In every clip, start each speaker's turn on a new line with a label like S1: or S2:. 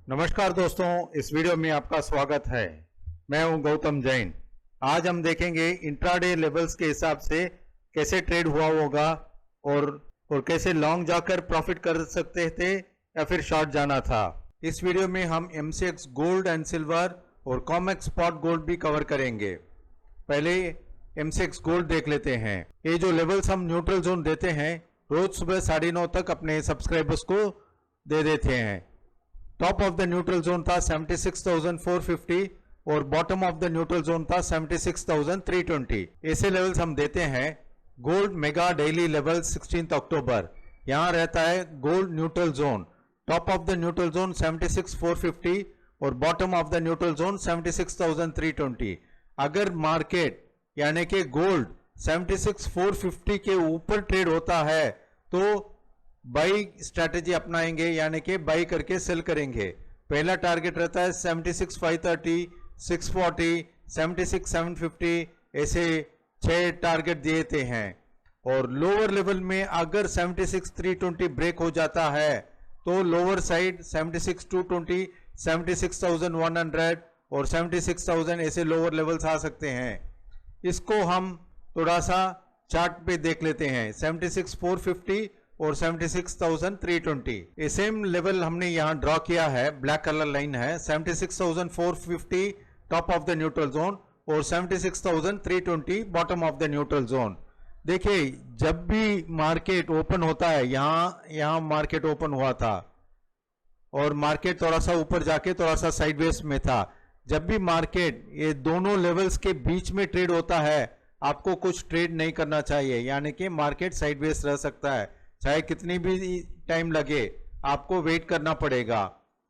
S1: नमस्कार दोस्तों, इस वीडियो में आपका स्वागत है। मैं हूं गौतम जैन। आज हम देखेंगे इंट्राडे लेवल्स के हिसाब से कैसे ट्रेड हुआ होगा और कैसे लॉन्ग जाकर प्रॉफिट कर सकते थे या फिर शॉर्ट जाना था। इस वीडियो में हम MCX गोल्ड एंड सिल्वर और कॉमेक्स स्पॉट गोल्ड भी कवर करेंगे। पहले MCX गोल्ड देख लेते हैं। ये जो लेवल्स हम न्यूट्रल जोन देते हैं, रोज सुबह 9:30 तक अपने सब्सक्राइबर्स को दे देते हैं। Top of the neutral zone था 76,450 और bottom of the neutral zone था 76,320। ऐसे लेवल्स हम देते हैं। गोल्ड मेगा डेली लेवल 16 अक्टूबर, यहां रहता है gold neutral zone. Top of the neutral zone 76,450 और bottom of the neutral zone 76,320। अगर मार्केट यानी कि गोल्ड 76,450 के ऊपर ट्रेड होता है तो बाई स्ट्रैटेजी अपनाएंगे, यानी कि बाई करके सेल करेंगे। पहला टारगेट रहता है 76,530, 640, 76,750, ऐसे 6 टारगेट दिए हैं। और लोअर लेवल में अगर 76,320 ब्रेक हो जाता है तो लोअर साइड 76,220, 76,100 और 76,000 ऐसे लोअर लेवल्स आ सकते हैं। इसको हम थोड़ा सा चार्ट पे देख लेते हैं। 76,450 और 76,320 ये सेम लेवल हमने यहां ड्रॉ किया है। ब्लैक कलर लाइन है। 76,450 top of the neutral zone और 76,320 bottom of the neutral zone. देखिए, जब भी मार्केट ओपन होता है, यहां मार्केट ओपन हुआ था और मार्केट थोड़ा सा ऊपर जाके थोड़ा सा साइडवेज में था। जब भी मार्केट ये दोनों लेवल्स के बीच में ट्रेड होता है, आपको कुछ ट्रेड नहीं करना चाहिए, यानी कि मार्केट साइडवेज रह सकता है। चाहे कितनी भी टाइम लगे, आपको वेट करना पड़ेगा।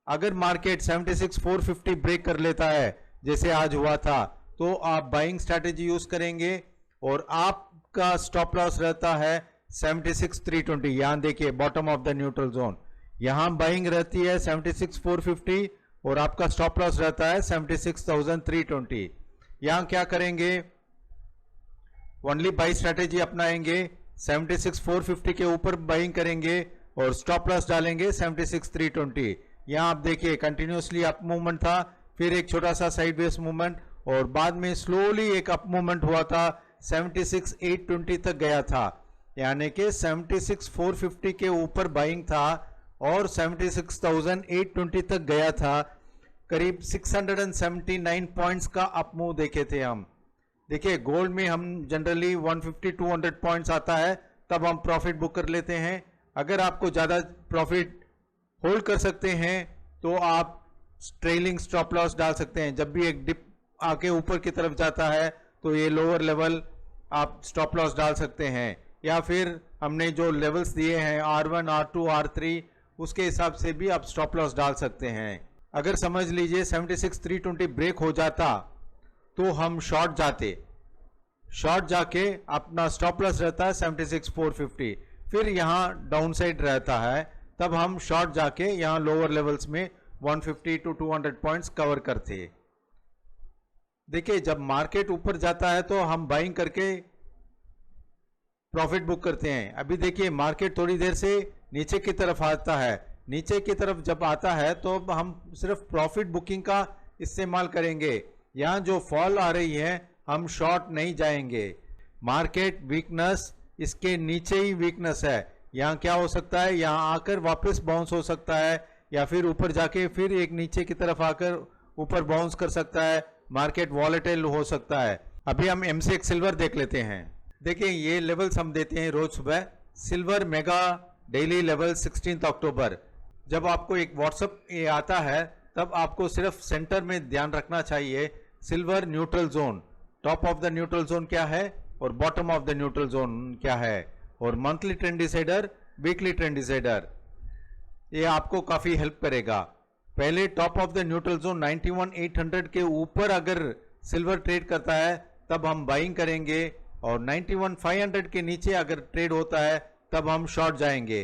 S1: अगर मार्केट 76,450 ब्रेक कर लेता है जैसे आज हुआ था, तो आप बाइंग स्ट्रैटेजी यूज करेंगे और आपका स्टॉप लॉस रहता है 76,320। यहां देखिए bottom of the neutral zone, यहां बाइंग रहती है 76,450 और आपका स्टॉप लॉस रहता है 76,320। यहां क्या करेंगे, ओनली बाई स्ट्रैटेजी अपनाएंगे। 76,450 के ऊपर बाइंग करेंगे और स्टॉप लॉस डालेंगे 76,320। यहां आप देखिए कंटिन्यूसली अप मूवमेंट था, फिर एक छोटा सा साइडवेज मूवमेंट और बाद में स्लोली एक अप मूवमेंट हुआ था, 76,820 तक गया था। यानी कि 76,450 के ऊपर बाइंग था और 76,820 तक गया था। करीब 679 पॉइंट्स का अप मूव देखे थे हम। देखिए, गोल्ड में हम जनरली 150-200 पॉइंट्स आता है तब हम प्रॉफिट बुक कर लेते हैं। अगर आपको ज़्यादा प्रॉफिट होल्ड कर सकते हैं तो आप ट्रेलिंग स्टॉप लॉस डाल सकते हैं। जब भी एक डिप आके ऊपर की तरफ जाता है तो ये लोअर लेवल आप स्टॉप लॉस डाल सकते हैं, या फिर हमने जो लेवल्स दिए हैं R1, R2, R3 उसके हिसाब से भी आप स्टॉप लॉस डाल सकते हैं। अगर समझ लीजिए 76,320 ब्रेक हो जाता तो हम शॉर्ट जाते, शॉर्ट जाके अपना स्टॉप लॉस रहता है 76,450, फिर यहां डाउन साइड रहता है, तब हम शॉर्ट जाके यहां लोअर लेवल्स में 150-200 पॉइंट्स कवर करते। देखिए, जब मार्केट ऊपर जाता है तो हम बाइंग करके प्रॉफिट बुक करते हैं। अभी देखिए, मार्केट थोड़ी देर से नीचे की तरफ आता है। नीचे की तरफ जब आता है तो हम सिर्फ प्रॉफिट बुकिंग का इस्तेमाल करेंगे। यहां जो फॉल आ रही है, हम शॉर्ट नहीं जाएंगे। मार्केट वीकनेस, इसके नीचे ही वीकनेस है। यहां क्या हो सकता है, यहां आकर वापस बाउंस हो सकता है, या फिर ऊपर जाके फिर एक नीचे की तरफ आकर ऊपर बाउंस कर सकता है। मार्केट वॉलेटाइल हो सकता है। अभी हम MCX सिल्वर देख लेते हैं। देखिए, ये लेवल्स हम देते हैं रोज सुबह। सिल्वर मेगा डेली लेवल 16 अक्टूबर। जब आपको एक व्हाट्सएप ये आता है तब आपको सिर्फ सेंटर में ध्यान रखना चाहिए, silver neutral zone, top of the neutral zone क्या है और bottom of the neutral zone क्या है, और monthly trend decider, weekly trend decider, ये आपको काफी हेल्प करेगा। पहले top of the neutral zone 91,800 के ऊपर अगर सिल्वर ट्रेड करता है तब हम बाइंग करेंगे, और 91,500 के नीचे अगर ट्रेड होता है तब हम शॉर्ट जाएंगे।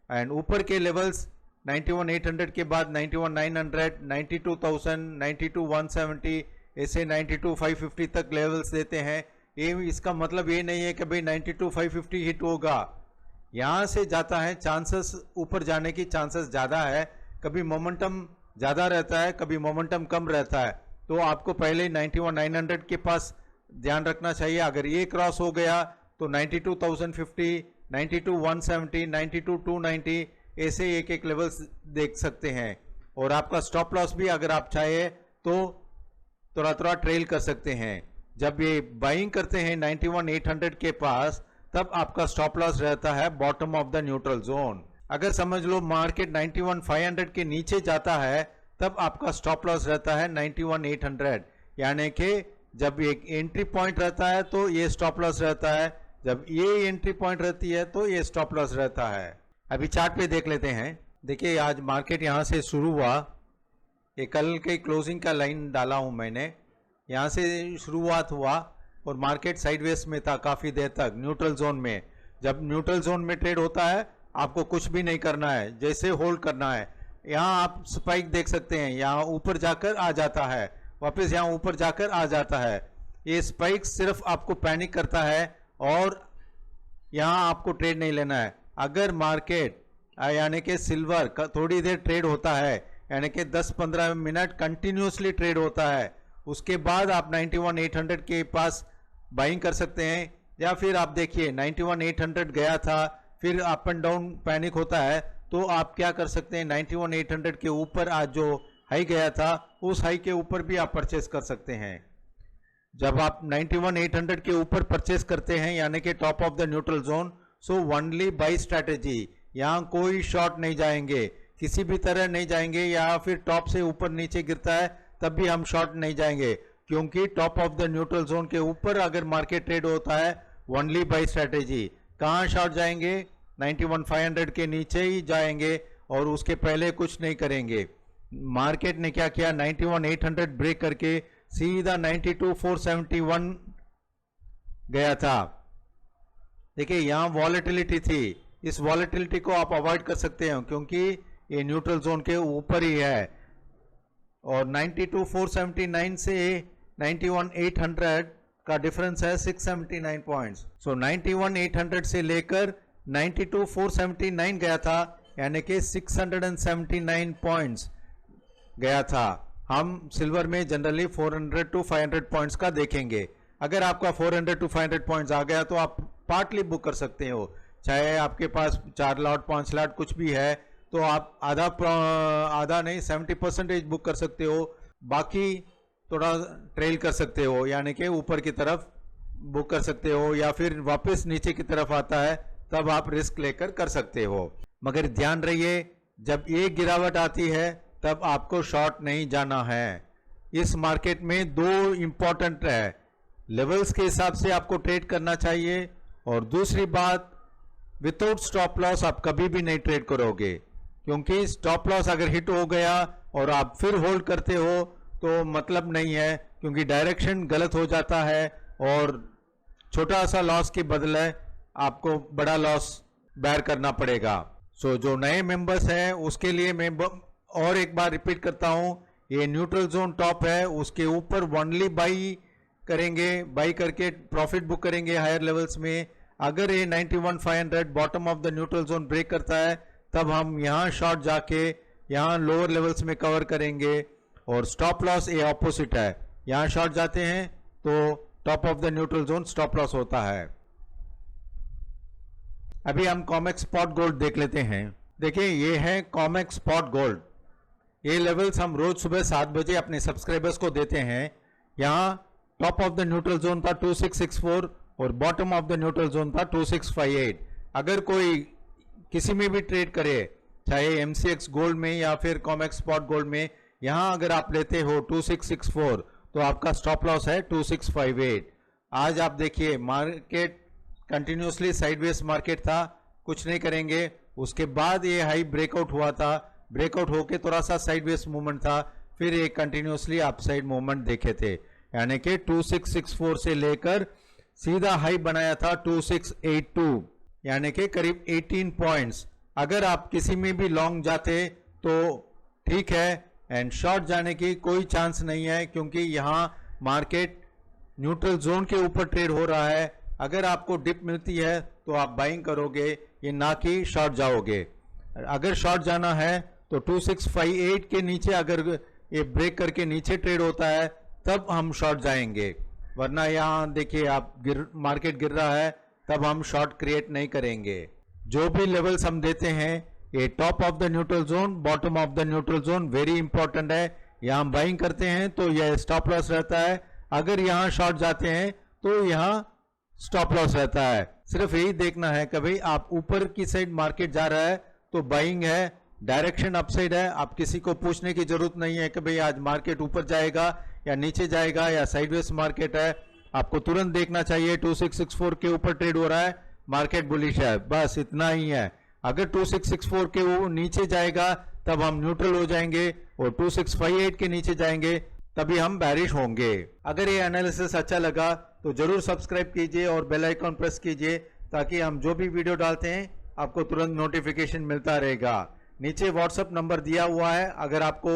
S1: एंड ऊपर के लेवल्स 91,800 के बाद 91,900, 92,000, 92,170, ऐसे 92,550 तक लेवल्स देते हैं। ये इसका मतलब ये नहीं है कि भाई 92,550 हिट होगा। यहां से जाता है, चांसेस ऊपर जाने की चांसेस ज्यादा है। कभी मोमेंटम ज़्यादा रहता है, कभी मोमेंटम कम रहता है, तो आपको पहले 91,900 के पास ध्यान रखना चाहिए। अगर ये क्रॉस हो गया तो 92,050, 92,170, 92,290 ऐसे एक एक लेवल्स देख सकते हैं। और आपका स्टॉप लॉस भी अगर आप चाहे तो थोड़ा थोड़ा ट्रेल कर सकते हैं। जब ये बाइंग करते हैं 91,800 के पास, तब आपका स्टॉप लॉस रहता है bottom of the neutral zone. अगर समझ लो मार्केट 91,500 के नीचे जाता है, तब आपका स्टॉप लॉस रहता है 91,800। यानी कि जब एक एंट्री पॉइंट रहता है तो ये स्टॉप लॉस रहता है, जब ये एंट्री पॉइंट रहती है तो ये स्टॉप लॉस रहता है। अभी चार्ट पे देख लेते हैं। देखिए आज मार्केट यहाँ से शुरू हुआ, ये कल के क्लोजिंग का लाइन डाला हूँ मैंने, यहाँ से शुरुआत हुआ और मार्केट साइडवेज में था काफ़ी देर तक न्यूट्रल जोन में। जब न्यूट्रल जोन में ट्रेड होता है आपको कुछ भी नहीं करना है, जैसे होल्ड करना है। यहाँ आप स्पाइक देख सकते हैं, यहाँ ऊपर जाकर आ जाता है, वापस यहाँ ऊपर जाकर आ जाता है। ये स्पाइक सिर्फ आपको पैनिक करता है और यहाँ आपको ट्रेड नहीं लेना है। अगर मार्केट यानी कि सिल्वर का थोड़ी देर ट्रेड होता है, यानी कि 10-15 मिनट कंटिन्यूसली ट्रेड होता है, उसके बाद आप 91,800 के पास बाइंग कर सकते हैं। या फिर आप देखिए 91,800 गया था, फिर अप एंड डाउन पैनिक होता है, तो आप क्या कर सकते हैं 91,800 के ऊपर आज जो हाई गया था उस हाई के ऊपर भी आप परचेस कर सकते हैं। जब आप 91,800 के ऊपर परचेस करते हैं यानी कि top of the neutral zone, so only by strategy, यहाँ कोई शॉर्ट नहीं जाएंगे, किसी भी तरह नहीं जाएंगे। या फिर टॉप से ऊपर नीचे गिरता है तब भी हम शॉर्ट नहीं जाएंगे, क्योंकि top of the neutral zone के ऊपर अगर मार्केट ट्रेड होता है ओनली बाई स्ट्रैटेजी। कहाँ शॉर्ट जाएंगे? 91,500 के नीचे ही जाएंगे और उसके पहले कुछ नहीं करेंगे। मार्केट ने क्या किया, 91,800 ब्रेक करके सीधा 92,471 गया था। देखिए यहाँ वॉलेटिलिटी थी, इस वॉलेटिलिटी को आप अवॉइड कर सकते हैं क्योंकि ये न्यूट्रल जोन के ऊपर ही है। और 92,479 से 91,800 का डिफरेंस है 679 पॉइंट्स। सो 91,800 से लेकर 92,479 गया था, यानी कि 679 पॉइंट्स गया था। हम सिल्वर में जनरली 400 to 500 पॉइंट्स का देखेंगे। अगर आपका 400 to 500 पॉइंट्स आ गया तो आप पार्टली बुक कर सकते हो, चाहे आपके पास 4 लॉट 5 लॉट कुछ भी है तो आप आधा नहीं 70% बुक कर सकते हो, बाकी थोड़ा ट्रेल कर सकते हो, यानी कि ऊपर की तरफ बुक कर सकते हो, या फिर वापस नीचे की तरफ आता है तब आप रिस्क लेकर कर सकते हो। मगर ध्यान रहिए जब एक गिरावट आती है तब आपको शॉर्ट नहीं जाना है। इस मार्केट में दो इंपॉर्टेंट है, लेवल्स के हिसाब से आपको ट्रेड करना चाहिए, और दूसरी बात विदाउट स्टॉप लॉस आप कभी भी नहीं ट्रेड करोगे, क्योंकि स्टॉप लॉस अगर हिट हो गया और आप फिर होल्ड करते हो तो मतलब नहीं है, क्योंकि डायरेक्शन गलत हो जाता है और छोटा सा लॉस के बदले आपको बड़ा लॉस बेयर करना पड़ेगा। सो जो नए मेंबर्स हैं उसके लिए मैं और एक बार रिपीट करता हूं, ये न्यूट्रल जोन टॉप है, उसके ऊपर ओनली बाई करेंगे, बाई करके प्रॉफिट बुक करेंगे हायर लेवल्स में। अगर ये 91,500 bottom of the neutral zone break करता है तब हम यहाँ शॉर्ट जाके यहाँ लोअर लेवल्स में कवर करेंगे। और स्टॉप लॉस ये ऑपोजिट है, यहाँ शॉर्ट जाते हैं तो top of the neutral zone stop loss होता है। अभी हम कॉमेक्स स्पॉट गोल्ड देख लेते हैं। देखिए ये है कॉमेक्स स्पॉट गोल्ड, ये लेवल्स हम रोज सुबह 7 बजे अपने सब्सक्राइबर्स को देते हैं। यहाँ top of the neutral zone था 2664 और bottom of the neutral zone था 2658। अगर कोई किसी में भी ट्रेड करे, चाहे एमसीएक्स गोल्ड में या फिर कॉमेक्स स्पॉट गोल्ड में, यहाँ अगर आप लेते हो 2664 तो आपका स्टॉप लॉस है 2658। आज आप देखिए मार्केट कंटिन्यूसली साइडवेज मार्केट था, कुछ नहीं करेंगे, उसके बाद ये हाई ब्रेकआउट हुआ था, ब्रेकआउट होके थोड़ा सा साइडवेज मूवमेंट था, फिर एक कंटिन्यूसली अपसाइड मूवमेंट देखे थे, यानी कि 2664 से लेकर सीधा हाई बनाया था 2682, यानी कि करीब 18 पॉइंट्स। अगर आप किसी में भी लॉन्ग जाते तो ठीक है, एंड शॉर्ट जाने की कोई चांस नहीं है, क्योंकि यहाँ मार्केट न्यूट्रल जोन के ऊपर ट्रेड हो रहा है। अगर आपको डिप मिलती है तो आप बाइंग करोगे, ये ना कि शॉर्ट जाओगे। अगर शॉर्ट जाना है तो 2658 के नीचे अगर ये ब्रेक करके नीचे ट्रेड होता है तब हम शॉर्ट जाएंगे, वरना यहाँ देखिए आप मार्केट गिर रहा है तब हम शॉर्ट क्रिएट नहीं करेंगे। जो भी लेवल्स हम देते हैं ये top of the neutral zone, bottom of the neutral zone very important है। यहाँ हम बाइंग करते हैं तो यह स्टॉप लॉस रहता है, अगर यहाँ शॉर्ट जाते हैं तो यहाँ स्टॉप लॉस रहता है। सिर्फ यही देखना है कि भाई आप ऊपर की साइड मार्केट जा रहा है तो बाइंग है, डायरेक्शन अपसाइड है, आप किसी को पूछने की जरूरत नहीं है कि भाई आज मार्केट ऊपर जाएगा या नीचे जाएगा या साइडवेज मार्केट है। आपको तुरंत देखना चाहिए 2664 के ऊपर ट्रेड हो रहा है, मार्केट बुलिश है, बस इतना ही है। अगर 2664 के वो नीचे जाएगा तब हम न्यूट्रल हो जाएंगे और 2658 के नीचे जाएंगे तभी हम बैरिश होंगे। अगर ये एनालिसिस अच्छा लगा तो जरूर सब्सक्राइब कीजिए और बेल आइकॉन प्रेस कीजिए ताकि हम जो भी वीडियो डालते हैं आपको तुरंत नोटिफिकेशन मिलता रहेगा। नीचे व्हाट्सएप नंबर दिया हुआ है, अगर आपको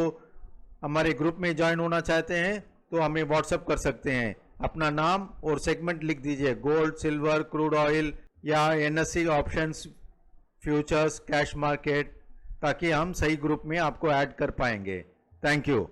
S1: हमारे ग्रुप में ज्वाइन होना चाहते हैं तो हमें व्हाट्सएप कर सकते हैं। अपना नाम और सेगमेंट लिख दीजिए, गोल्ड, सिल्वर, क्रूड ऑयल या NSC options, futures, cash market, ताकि हम सही ग्रुप में आपको ऐड कर पाएंगे। Thank you.